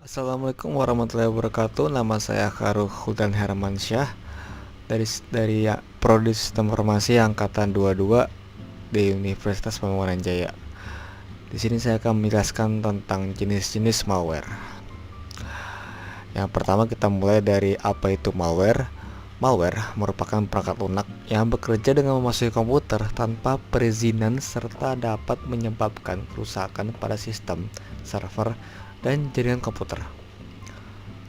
Assalamualaikum warahmatullahi wabarakatuh. Nama saya Khairul Hudan Hermansyah dari Prodi Sistem Informasi Angkatan 22 di Universitas Pamuaran Jaya. Di sini saya akan menjelaskan tentang jenis-jenis malware. Yang pertama kita mulai dari apa itu malware. Malware merupakan perangkat lunak yang bekerja dengan memasuki komputer tanpa perizinan serta dapat menyebabkan kerusakan pada sistem, server, dan jaringan komputer.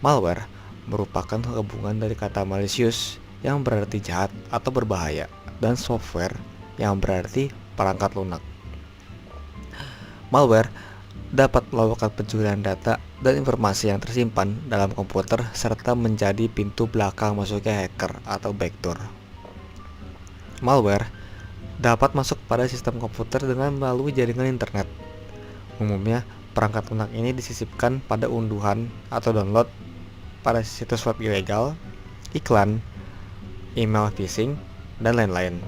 Malware merupakan gabungan dari kata malicious yang berarti jahat atau berbahaya dan software yang berarti perangkat lunak. Malware dapat melakukan pencurian data dan informasi yang tersimpan dalam komputer serta menjadi pintu belakang masuknya hacker atau backdoor. Malware dapat masuk pada sistem komputer dengan melalui jaringan internet. Umumnya, perangkat lunak ini disisipkan pada unduhan atau download pada situs web ilegal, iklan, email phishing, dan lain-lain.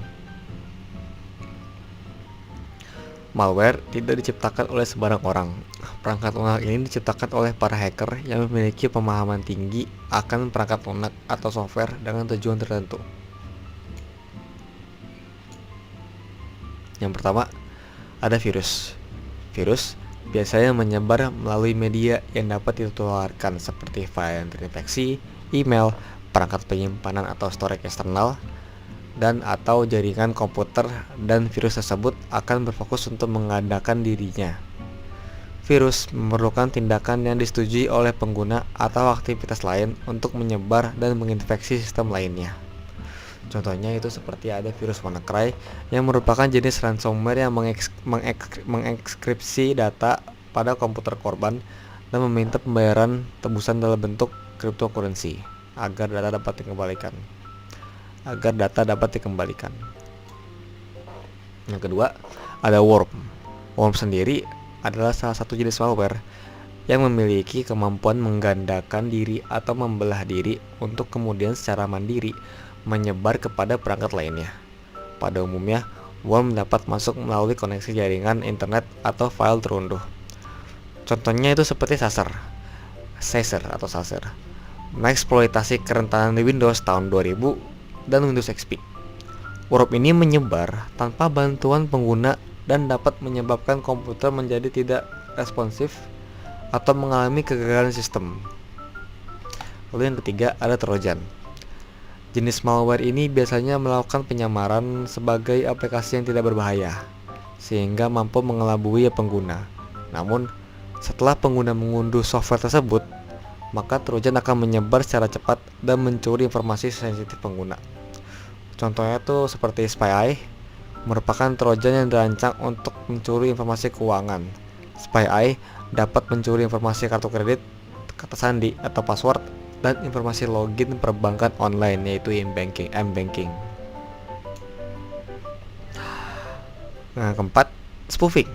Malware tidak diciptakan oleh sembarang orang. Perangkat lunak ini diciptakan oleh para hacker yang memiliki pemahaman tinggi akan perangkat lunak atau software dengan tujuan tertentu. Yang pertama, ada virus. Virus biasanya menyebar melalui media yang dapat ditularkan seperti file yang terinfeksi, email, perangkat penyimpanan atau storage eksternal, dan atau jaringan komputer, dan virus tersebut akan berfokus untuk mengadakan dirinya. Virus memerlukan tindakan yang disetujui oleh pengguna atau aktivitas lain untuk menyebar dan menginfeksi sistem lainnya. Contohnya itu seperti ada virus WannaCry yang merupakan jenis ransomware yang mengekskripsi data pada komputer korban dan meminta pembayaran tebusan dalam bentuk cryptocurrency agar data dapat dikembalikan. Yang kedua, ada worm. Worm sendiri adalah salah satu jenis malware yang memiliki kemampuan menggandakan diri atau membelah diri untuk kemudian secara mandiri menyebar kepada perangkat lainnya. Pada umumnya, worm dapat masuk melalui koneksi jaringan internet atau file terunduh. Contohnya itu seperti Caesar, mengeksploitasi kerentanan di Windows tahun 2000 dan Windows XP. Worm ini menyebar tanpa bantuan pengguna dan dapat menyebabkan komputer menjadi tidak responsif atau mengalami kegagalan sistem. Lalu yang ketiga, ada Trojan. Jenis malware ini biasanya melakukan penyamaran sebagai aplikasi yang tidak berbahaya, sehingga mampu mengelabui pengguna. Namun, setelah pengguna mengunduh software tersebut, maka Trojan akan menyebar secara cepat dan mencuri informasi sensitif pengguna. Contohnya tuh seperti SpyEye, merupakan Trojan yang dirancang untuk mencuri informasi keuangan. SpyEye dapat mencuri informasi kartu kredit, kata sandi atau password, dan informasi login perbankan online yaitu m-banking. Nah, keempat, spoofing,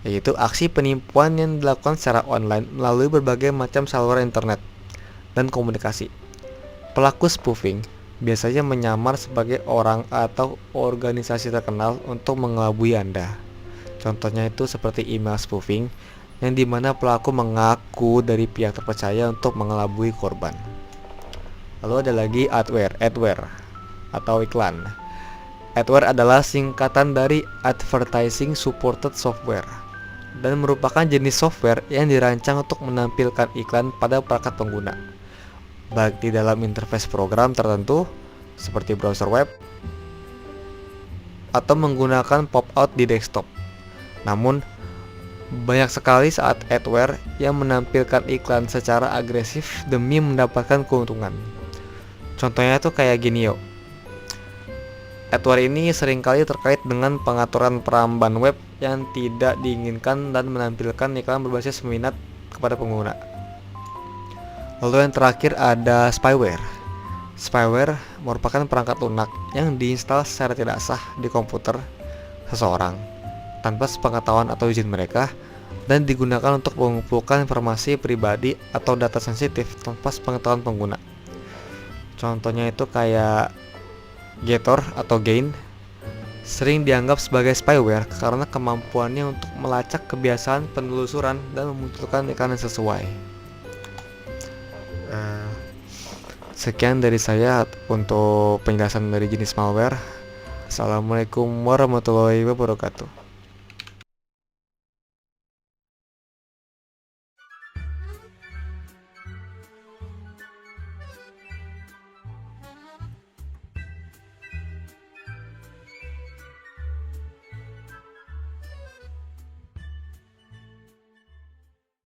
yaitu aksi penipuan yang dilakukan secara online melalui berbagai macam saluran internet dan komunikasi. Pelaku spoofing biasanya menyamar sebagai orang atau organisasi terkenal untuk mengelabui Anda. Contohnya itu seperti email spoofing, yang dimana pelaku mengaku dari pihak terpercaya untuk mengelabui korban. Lalu ada lagi adware atau iklan. Adware adalah singkatan dari Advertising Supported Software dan merupakan jenis software yang dirancang untuk menampilkan iklan pada perangkat pengguna, baik di dalam interface program tertentu seperti browser web atau menggunakan pop-out di desktop. Namun, banyak sekali saat adware yang menampilkan iklan secara agresif demi mendapatkan keuntungan. Contohnya tuh kayak gini yuk. Adware ini seringkali terkait dengan pengaturan peramban web yang tidak diinginkan dan menampilkan iklan berbasis minat kepada pengguna. Lalu yang terakhir ada spyware. Spyware merupakan perangkat lunak yang diinstal secara tidak sah di komputer seseorang tanpa sepengetahuan atau izin mereka, dan digunakan untuk mengumpulkan informasi pribadi atau data sensitif tanpa sepengetahuan pengguna. Contohnya itu kayak Gator atau Gain, sering dianggap sebagai spyware karena kemampuannya untuk melacak kebiasaan penelusuran dan memunculkan iklan yang sesuai. Eh, Sekian dari saya untuk penjelasan dari jenis malware. Assalamualaikum warahmatullahi wabarakatuh.